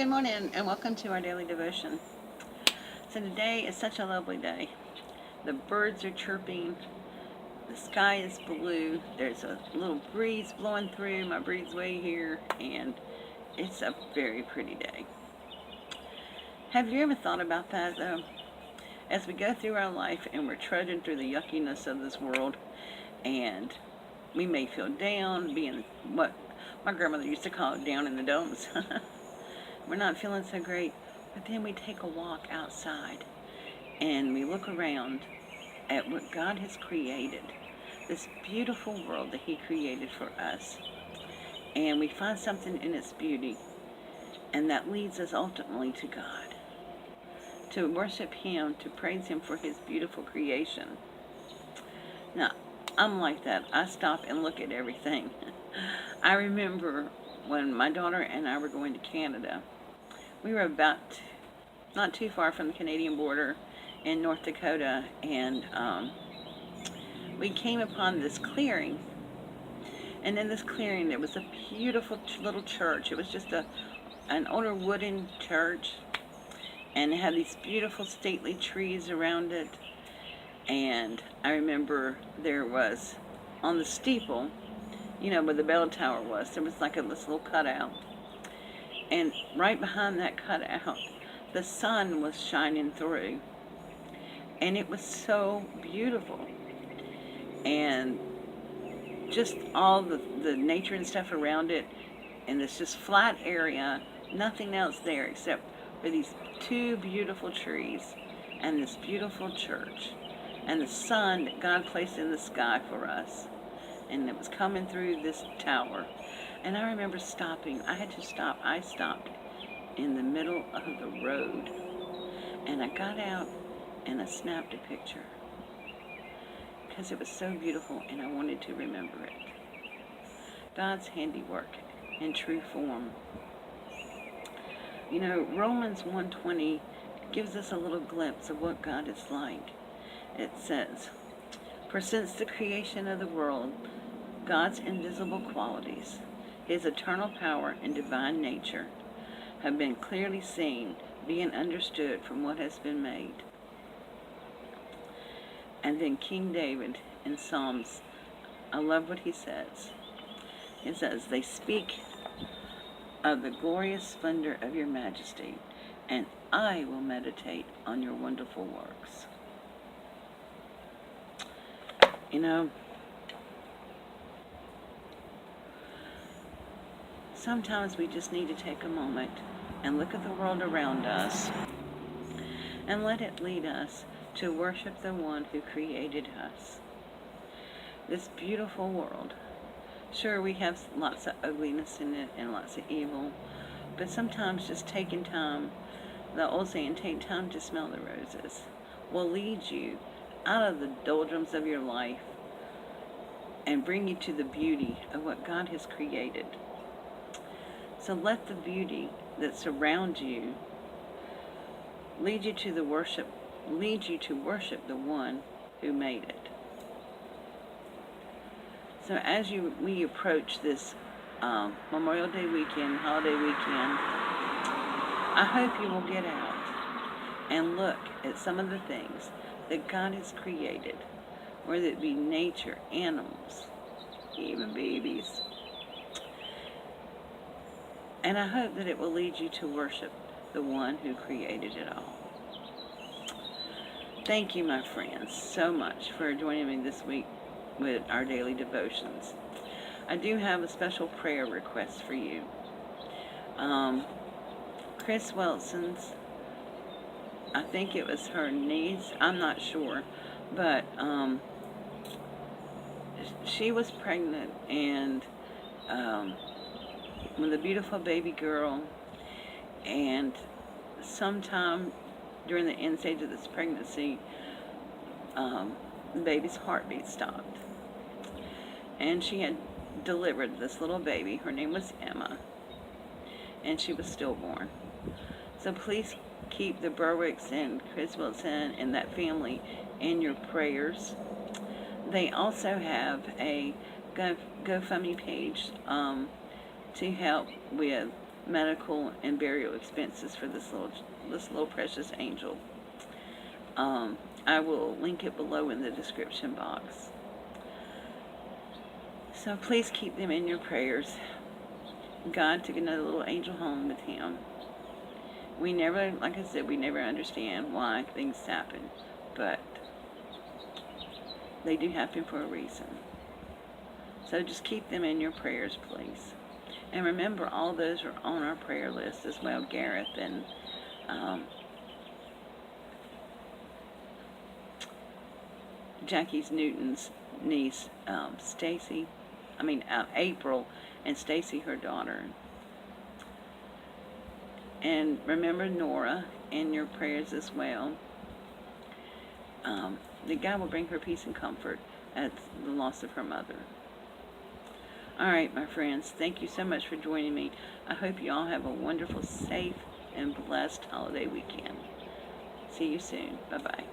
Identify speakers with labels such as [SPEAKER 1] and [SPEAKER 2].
[SPEAKER 1] Good morning and welcome to our daily devotion. So today is such a lovely day. The birds are chirping, the sky is blue, there's a little breeze blowing through my breezeway here, and it's a very pretty day. Have you ever thought about that though? As we go through our life and we're trudging through the yuckiness of this world, and we may feel down, being what my grandmother used to call it, down in the dumps. We're not feeling so great, but then we take a walk outside and we look around at what God has created, this beautiful world that He created for us, and we find something in its beauty, and that leads us ultimately to God, to worship Him, to praise Him for His beautiful creation. Now, I'm like that. I stop and look at everything. I remember when my daughter and I were going to Canada. We were about not too far from the Canadian border in North Dakota, and we came upon this clearing. And in this clearing, there was a beautiful little church. It was just an older wooden church, and it had these beautiful stately trees around it. And I remember there was, on the steeple, where the bell tower was, there was like this little cutout. And right behind that cutout, the sun was shining through. And it was so beautiful. And just all the nature and stuff around it. And it's just flat area, nothing else there except for these two beautiful trees and this beautiful church. And the sun that God placed in the sky for us. And it was coming through this tower. And I remember stopping. I had to stop. I stopped in the middle of the road. And I got out and I snapped a picture. Because it was so beautiful and I wanted to remember it. God's handiwork in true form. Romans 1:20 gives us a little glimpse of what God is like. It says, "For since the creation of the world, God's invisible qualities, His eternal power and divine nature, have been clearly seen, being understood from what has been made." And then King David in Psalms, I love what he says. It says, "They speak of the glorious splendor of your majesty, and I will meditate on your wonderful works." Sometimes we just need to take a moment and look at the world around us and let it lead us to worship the one who created us. This beautiful world. Sure, we have lots of ugliness in it and lots of evil, but sometimes just taking time, the old saying, take time to smell the roses, will lead you out of the doldrums of your life and bring you to the beauty of what God has created. So let the beauty that surrounds you lead you to worship the one who made it. So as we approach this Memorial Day weekend, holiday weekend, I hope you will get out and look at some of the things that God has created, whether it be nature, animals, even babies. And I hope that it will lead you to worship the one who created it all. Thank you, my friends, so much for joining me this week with our daily devotions. I do have a special prayer request for you. Chris Wilson's, I think it was her niece, I'm not sure, but she was pregnant and with a beautiful baby girl, and sometime during the end stage of this pregnancy, the baby's heartbeat stopped, and she had delivered this little baby. Her name was Emma, and she was stillborn. So please keep the Berwicks and Chris Wilson and that family in your prayers. They also have a GoFundMe page to help with medical and burial expenses for this little precious angel. I will link it below in the description box. So please keep them in your prayers. God took another little angel home with him. We never, like I said, we never understand why things happen, but they do happen for a reason. So just keep them in your prayers, please. And remember, all those are on our prayer list as well. Gareth and Jackie Newton's niece, April, and Stacy, her daughter. And remember Nora in your prayers as well. That God will bring her peace and comfort at the loss of her mother. Alright, my friends, thank you so much for joining me. I hope you all have a wonderful, safe, and blessed holiday weekend. See you soon. Bye-bye.